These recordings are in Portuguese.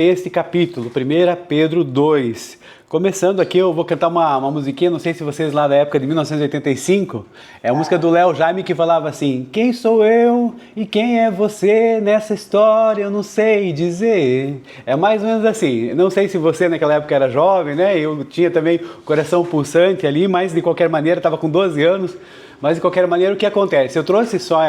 Este capítulo, 1 Pedro 2. Começando aqui, eu vou cantar uma musiquinha, não sei se vocês lá da época de 1985, é a música do Léo Jaime que falava assim: quem sou eu e quem é você nessa história, eu não sei dizer. É mais ou menos assim, não sei se você naquela época era jovem, né? Eu tinha também coração pulsante ali, mas de qualquer maneira, estava com 12 anos. Mas de qualquer maneira, o que acontece? Eu trouxe só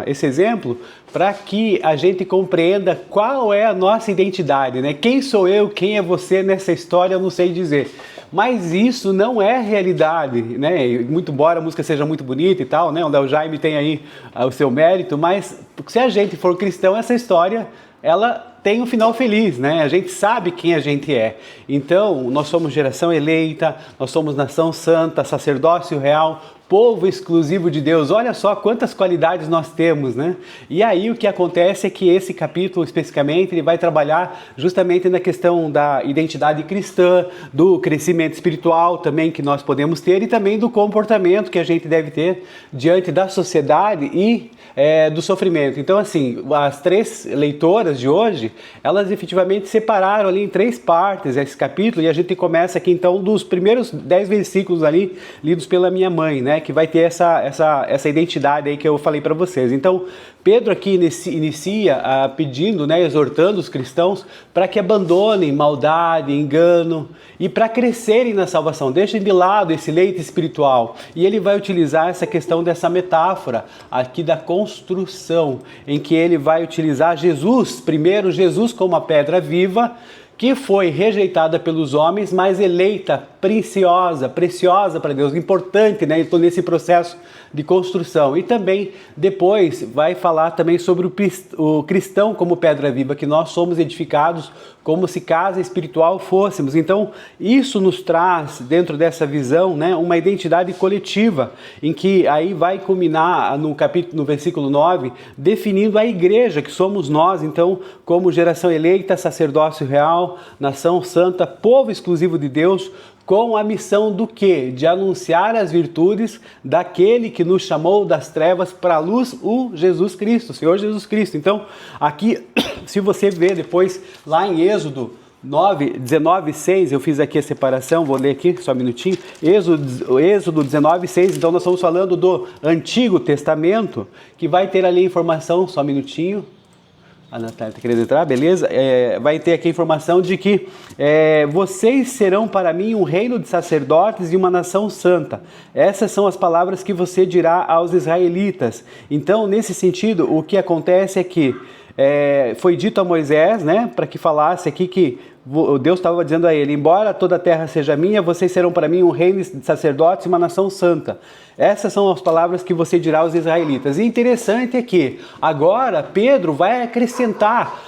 esse exemplo para que a gente compreenda qual é a nossa identidade, né? Quem sou eu, quem é você nessa história, eu não sei dizer. Mas isso não é realidade, né? Muito embora a música seja muito bonita e tal, né? O Léo Jaime tem aí o seu mérito, mas se a gente for cristão, essa história, ela tem um final feliz, né? A gente sabe quem a gente é. Então, nós somos geração eleita, nós somos nação santa, sacerdócio real, povo exclusivo de Deus. Olha só quantas qualidades nós temos, né? E aí o que acontece é que esse capítulo especificamente ele vai trabalhar justamente na questão da identidade cristã, do crescimento espiritual também que nós podemos ter e também do comportamento que a gente deve ter diante da sociedade e do sofrimento. Então assim, as três leitoras de hoje, elas efetivamente separaram ali em três partes esse capítulo e a gente começa aqui então dos primeiros 10 versículos ali lidos pela minha mãe, né? Que vai ter essa identidade aí que eu falei para vocês. Então, Pedro aqui inicia pedindo, né, exortando os cristãos para que abandonem maldade, engano e para crescerem na salvação. Deixem de lado esse leite espiritual. E ele vai utilizar essa questão dessa metáfora aqui da construção, em que ele vai utilizar Jesus, primeiro Jesus como a pedra viva, que foi rejeitada pelos homens, mas eleita, preciosa para Deus, importante, né? Então, nesse processo de construção. E também, depois, vai falar também sobre o cristão como pedra viva, que nós somos edificados como se casa espiritual fôssemos. Então, isso nos traz, dentro dessa visão, né, uma identidade coletiva, em que aí vai culminar no versículo 9, definindo a igreja, que somos nós, então, como geração eleita, sacerdócio real, nação santa, povo exclusivo de Deus, com a missão do quê? De anunciar as virtudes daquele que nos chamou das trevas para a luz, o Jesus Cristo, o Senhor Jesus Cristo. Então, aqui, se você ver depois, lá em Êxodo 19:6, eu fiz aqui a separação, vou ler aqui, só um minutinho, Êxodo 19:6, então nós estamos falando do Antigo Testamento, que vai ter ali a informação, só um minutinho, a Natália está querendo entrar, beleza? Vai ter aqui a informação de que vocês serão para mim um reino de sacerdotes e uma nação santa. Essas são as palavras que você dirá aos israelitas. Então, nesse sentido, o que acontece é que foi dito a Moisés, né, para que falasse aqui que Deus estava dizendo a ele: embora toda a terra seja minha, vocês serão para mim um reino de sacerdotes e uma nação santa. Essas são as palavras que você dirá aos israelitas. E interessante é que agora Pedro vai acrescentar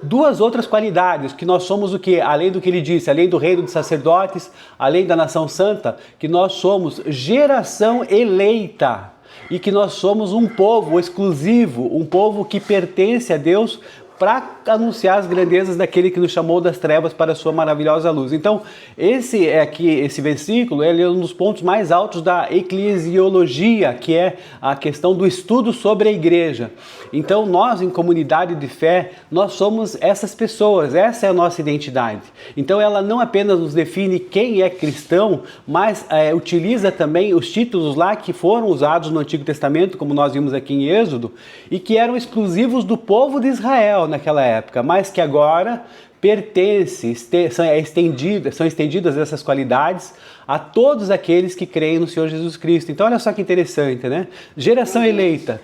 duas outras qualidades, que nós somos o que? Além do que ele disse, além do reino de sacerdotes, além da nação santa, que nós somos geração eleita. E que nós somos um povo exclusivo, um povo que pertence a Deus para anunciar as grandezas daquele que nos chamou das trevas para a sua maravilhosa luz. Então, esse versículo, ele é um dos pontos mais altos da eclesiologia, que é a questão do estudo sobre a igreja. Então, nós, em comunidade de fé, nós somos essas pessoas, essa é a nossa identidade. Então, ela não apenas nos define quem é cristão, mas utiliza também os títulos lá que foram usados no Antigo Testamento, como nós vimos aqui em Êxodo, e que eram exclusivos do povo de Israel naquela época, mas que agora são estendidas essas qualidades a todos aqueles que creem no Senhor Jesus Cristo. Então olha só que interessante, né? Geração eleita,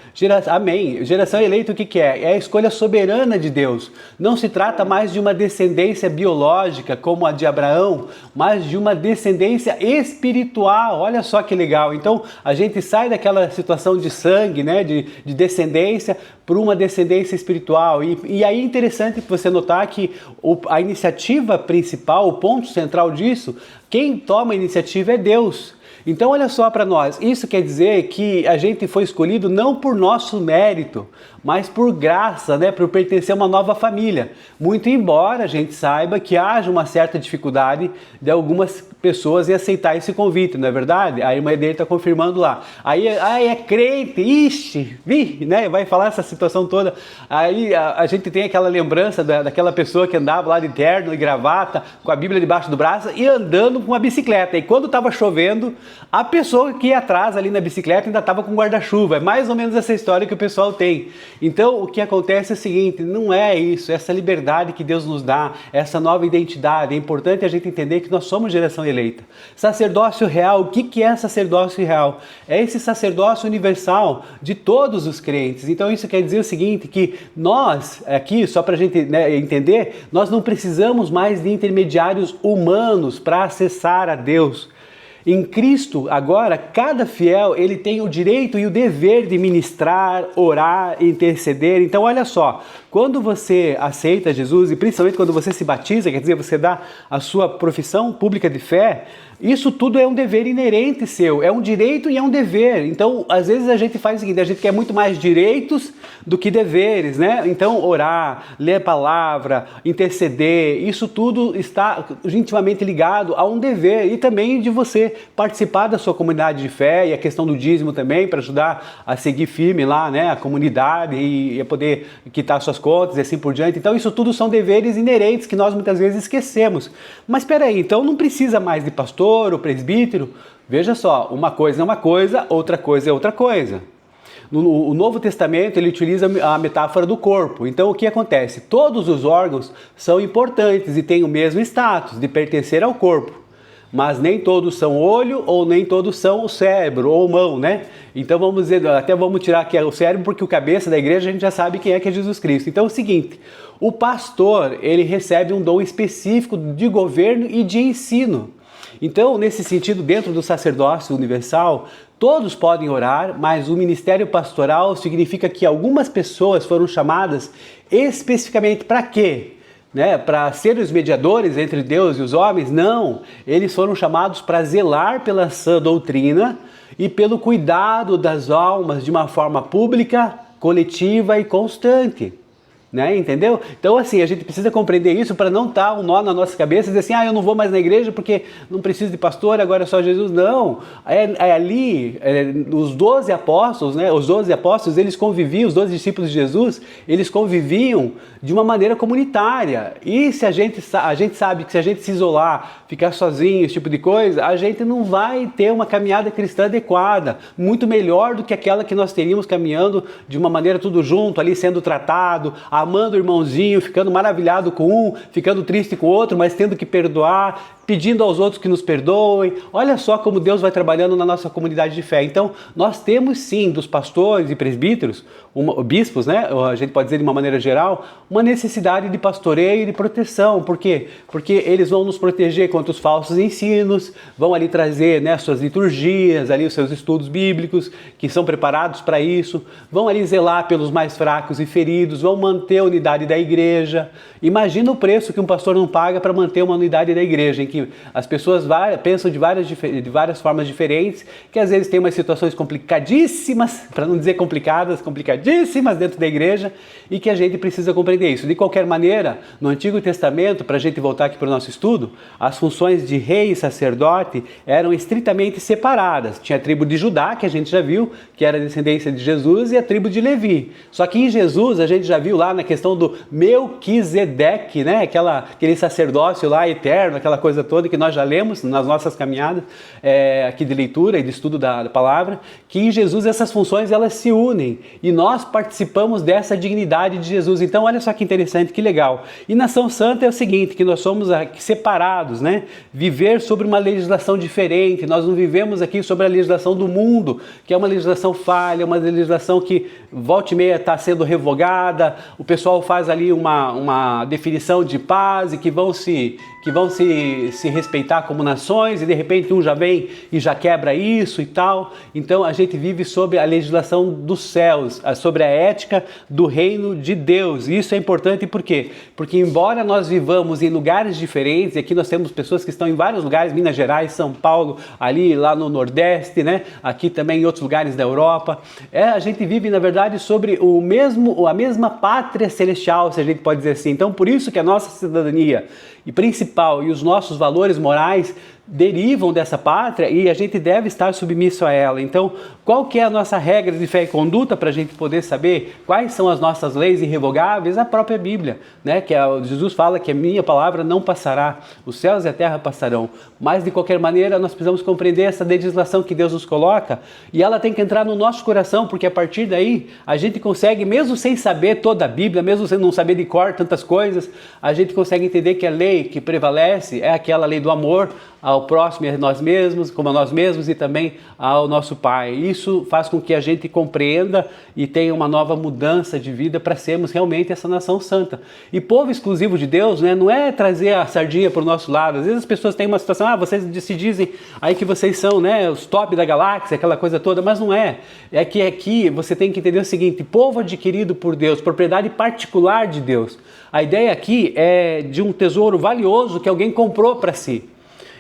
amém, geração eleita o que é? É a escolha soberana de Deus. Não se trata mais de uma descendência biológica como a de Abraão, mas de uma descendência espiritual. Olha só que legal. Então a gente sai daquela situação de sangue, né, de descendência, para uma descendência espiritual. E aí é interessante você notar que a iniciativa principal, o ponto central disso, quem toma a iniciativa é Deus. Então olha só para nós, isso quer dizer que a gente foi escolhido não por nosso mérito, mas por graça, né, por pertencer a uma nova família. Muito embora a gente saiba que haja uma certa dificuldade de algumas pessoas em aceitar esse convite, não é verdade? A irmã dele está confirmando lá. Aí é crente, ixi, né, vai falar essa situação toda. Aí a gente tem aquela lembrança daquela pessoa que andava lá de terno e gravata, com a Bíblia debaixo do braço e andando com uma bicicleta. E quando estava chovendo, a pessoa que ia atrás ali na bicicleta ainda estava com guarda-chuva. É mais ou menos essa história que o pessoal tem. Então, o que acontece é o seguinte, não é isso, essa liberdade que Deus nos dá, essa nova identidade, é importante a gente entender que nós somos geração eleita. Sacerdócio real, o que é sacerdócio real? É esse sacerdócio universal de todos os crentes. Então, isso quer dizer o seguinte, que nós, aqui, só para a gente, né, entender, nós não precisamos mais de intermediários humanos para acessar a Deus. Em Cristo, agora, cada fiel, ele tem o direito e o dever de ministrar, orar, interceder. Então, olha só, quando você aceita Jesus, e principalmente quando você se batiza, quer dizer, você dá a sua profissão pública de fé, isso tudo é um dever inerente seu, é um direito e é um dever. Então, às vezes a gente faz o seguinte, a gente quer muito mais direitos do que deveres, né? Então, orar, ler a palavra, interceder, isso tudo está intimamente ligado a um dever e também de você participar da sua comunidade de fé e a questão do dízimo também, para ajudar a seguir firme lá, né, a comunidade e a poder quitar suas contas e assim por diante. Então, isso tudo são deveres inerentes que nós muitas vezes esquecemos. Mas espera aí, então não precisa mais de pastor ou presbítero? Veja só, uma coisa é uma coisa, outra coisa é outra coisa. O Novo Testamento, ele utiliza a metáfora do corpo. Então, o que acontece? Todos os órgãos são importantes e têm o mesmo status de pertencer ao corpo. Mas nem todos são olho ou nem todos são o cérebro ou mão, né? Então vamos dizer, até vamos tirar aqui o cérebro porque o cabeça da igreja a gente já sabe quem é que é Jesus Cristo. Então é o seguinte, o pastor, ele recebe um dom específico de governo e de ensino. Então, nesse sentido, dentro do sacerdócio universal, todos podem orar, mas o ministério pastoral significa que algumas pessoas foram chamadas especificamente para quê? Né, para serem os mediadores entre Deus e os homens? Não, eles foram chamados para zelar pela sã doutrina e pelo cuidado das almas de uma forma pública, coletiva e constante. Né? Entendeu? Então assim, a gente precisa compreender isso para não estar um nó na nossa cabeça e dizer assim, eu não vou mais na igreja porque não preciso de pastor, agora é só Jesus. Não, os 12 apóstolos, né? Os 12 apóstolos, eles conviviam, os 12 discípulos de Jesus, eles conviviam de uma maneira comunitária. E se a gente sabe que se a gente se isolar, ficar sozinho, esse tipo de coisa, a gente não vai ter uma caminhada cristã adequada, muito melhor do que aquela que nós teríamos caminhando de uma maneira tudo junto, ali sendo tratado, amando o irmãozinho, ficando maravilhado com um, ficando triste com o outro, mas tendo que perdoar, pedindo aos outros que nos perdoem. Olha só como Deus vai trabalhando na nossa comunidade de fé. Então, nós temos sim, dos pastores e presbíteros, bispos, né? A gente pode dizer de uma maneira geral, uma necessidade de pastoreio e de proteção. Por quê? Porque eles vão nos proteger contra os falsos ensinos, vão ali trazer, né, suas liturgias, ali os seus estudos bíblicos, que são preparados para isso, vão ali zelar pelos mais fracos e feridos, vão manter a unidade da igreja. Imagina o preço que um pastor não paga para manter uma unidade da igreja, em que as pessoas pensam de várias formas diferentes, que às vezes tem umas situações complicadíssimas, para não dizer complicadas, complicadíssimas dentro da igreja, e que a gente precisa compreender isso. De qualquer maneira, no Antigo Testamento, para a gente voltar aqui para o nosso estudo, as funções de rei e sacerdote eram estritamente separadas. Tinha a tribo de Judá, que a gente já viu, que era a descendência de Jesus, e a tribo de Levi. Só que em Jesus, a gente já viu lá na questão do Melquisedeque, né? Aquele sacerdócio lá eterno, aquela coisa toda que nós já lemos nas nossas caminhadas aqui de leitura e de estudo da palavra, que em Jesus essas funções elas se unem e nós participamos dessa dignidade de Jesus. Então olha só que interessante, que legal. E nação santa é o seguinte, que nós somos aqui separados, né? Viver sobre uma legislação diferente, nós não vivemos aqui sobre a legislação do mundo, que é uma legislação falha, uma legislação que volta e meia está sendo revogada, o pessoal faz ali uma definição de paz e que vão se se respeitar como nações, e de repente um já vem e já quebra isso e tal. Então a gente vive sob a legislação dos céus, sobre a ética do reino de Deus. E isso é importante por quê? Porque embora nós vivamos em lugares diferentes, e aqui nós temos pessoas que estão em vários lugares, Minas Gerais, São Paulo, ali lá no Nordeste, né? Aqui também em outros lugares da Europa, a gente vive na verdade sobre a mesma pátria celestial, se a gente pode dizer assim. Então por isso que a nossa cidadania e principal e os nossos valores morais derivam dessa pátria e a gente deve estar submisso a ela. Então, qual que é a nossa regra de fé e conduta para a gente poder saber quais são as nossas leis irrevogáveis? A própria Bíblia, né? Que Jesus fala que a minha palavra não passará, os céus e a terra passarão. Mas, de qualquer maneira, nós precisamos compreender essa legislação que Deus nos coloca e ela tem que entrar no nosso coração, porque a partir daí a gente consegue, mesmo sem saber toda a Bíblia, mesmo sem não saber de cor tantas coisas, a gente consegue entender que a lei que prevalece é aquela lei do amor ao próximo e a nós mesmos, como a nós mesmos e também ao nosso Pai. Isso faz com que a gente compreenda e tenha uma nova mudança de vida para sermos realmente essa nação santa. E povo exclusivo de Deus, né, não é trazer a sardinha para o nosso lado. Às vezes as pessoas têm uma situação, vocês se dizem aí que vocês são, né, os top da galáxia, aquela coisa toda, mas não é. É que aqui você tem que entender o seguinte: povo adquirido por Deus, propriedade particular de Deus. A ideia aqui é de um tesouro valioso que alguém comprou para si.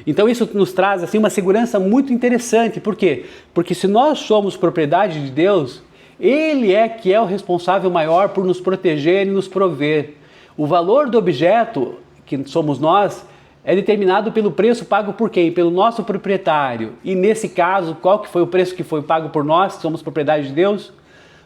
Então isso nos traz assim uma segurança muito interessante. Por quê? Porque se nós somos propriedade de Deus, Ele é que é o responsável maior por nos proteger e nos prover. O valor do objeto, que somos nós, é determinado pelo preço pago por quem? Pelo nosso proprietário. E nesse caso, qual que foi o preço que foi pago por nós, que somos propriedade de Deus?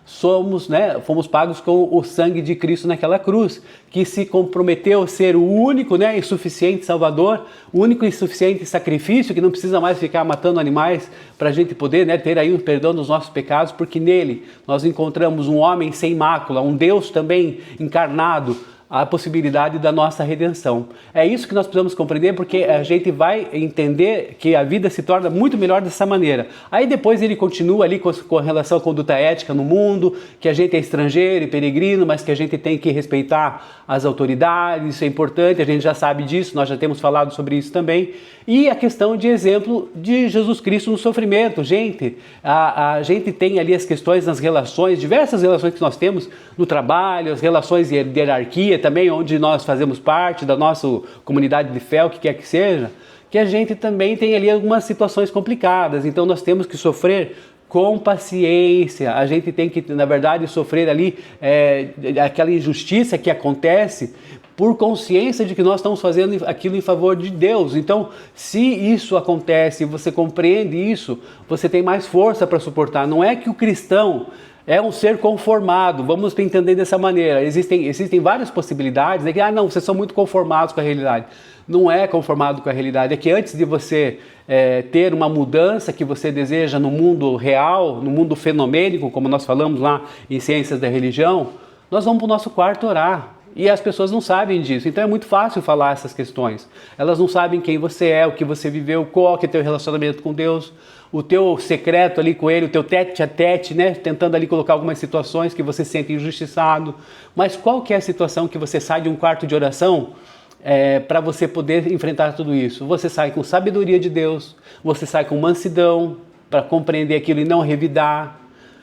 Fomos pagos com o sangue de Cristo naquela cruz, que se comprometeu a ser o único, e suficiente Salvador, o único e suficiente sacrifício, que não precisa mais ficar matando animais para a gente poder ter aí o perdão dos nossos pecados, porque nele nós encontramos um homem sem mácula, um Deus também encarnado, a possibilidade da nossa redenção. É isso que nós precisamos compreender, porque a gente vai entender que a vida se torna muito melhor dessa maneira. Aí depois ele continua ali com relação à conduta ética no mundo, que a gente é estrangeiro e peregrino, mas que a gente tem que respeitar as autoridades, isso é importante, a gente já sabe disso, nós já temos falado sobre isso também. E a questão de exemplo de Jesus Cristo no sofrimento. Gente, a gente tem ali as questões nas relações, diversas relações que nós temos no trabalho, as relações de hierarquia também, onde nós fazemos parte da nossa comunidade de fé, o que quer que seja, que a gente também tem ali algumas situações complicadas. Então nós temos que sofrer com paciência, a gente tem que, na verdade, sofrer ali aquela injustiça que acontece por consciência de que nós estamos fazendo aquilo em favor de Deus. Então, se isso acontece, você compreende isso, você tem mais força para suportar. Não é que o cristão é um ser conformado, vamos entender dessa maneira. Existem várias possibilidades, né? Que, não, vocês são muito conformados com a realidade. Não é conformado com a realidade, é que antes de você ter uma mudança que você deseja no mundo real, no mundo fenomênico, como nós falamos lá em Ciências da Religião, nós vamos para o nosso quarto orar. E as pessoas não sabem disso, então é muito fácil falar essas questões. Elas não sabem quem você é, o que você viveu, qual que é o teu relacionamento com Deus, o teu secreto ali com Ele, o teu tete a tete, tentando ali colocar algumas situações que você se sente injustiçado. Mas qual que é a situação que você sai de um quarto de oração para você poder enfrentar tudo isso? Você sai com sabedoria de Deus, você sai com mansidão para compreender aquilo e não revidar.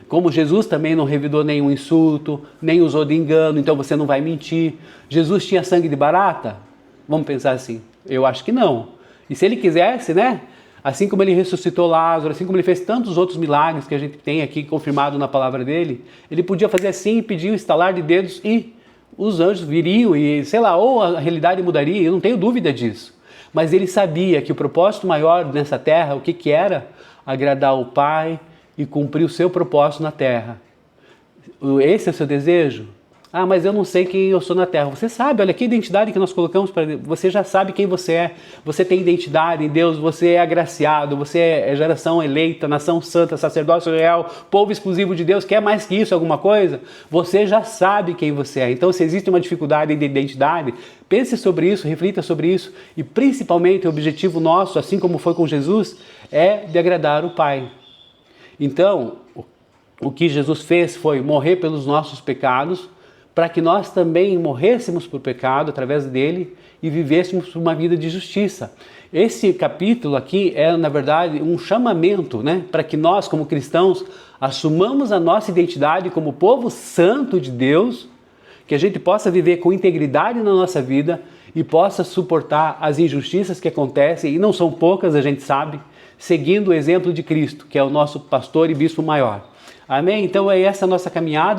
Como Jesus também não revidou nenhum insulto, nem usou de engano, então você não vai mentir. Jesus tinha sangue de barata? Vamos pensar assim. Eu acho que não. E se ele quisesse, assim como ele ressuscitou Lázaro, assim como ele fez tantos outros milagres que a gente tem aqui confirmado na palavra dele, ele podia fazer assim, pedir um estalar de dedos e os anjos viriam e, ou a realidade mudaria, eu não tenho dúvida disso. Mas ele sabia que o propósito maior nessa terra, o que era? Agradar o Pai e cumprir o seu propósito na terra. Esse é o seu desejo? Mas eu não sei quem eu sou na terra. Você sabe, olha que identidade que nós colocamos para você, já sabe quem você é. Você tem identidade em Deus, você é agraciado, você é geração eleita, nação santa, sacerdócio real, povo exclusivo de Deus. Quer mais que isso, alguma coisa? Você já sabe quem você é. Então, se existe uma dificuldade de identidade, pense sobre isso, reflita sobre isso. E principalmente o objetivo nosso, assim como foi com Jesus, é de agradar o Pai. Então, o que Jesus fez foi morrer pelos nossos pecados, para que nós também morrêssemos por pecado através dele e vivêssemos uma vida de justiça. Esse capítulo aqui é, na verdade, um chamamento, né, para que nós, como cristãos, assumamos a nossa identidade como povo santo de Deus, que a gente possa viver com integridade na nossa vida e possa suportar as injustiças que acontecem, e não são poucas, a gente sabe, seguindo o exemplo de Cristo, que é o nosso pastor e bispo maior. Amém? Então é essa a nossa caminhada.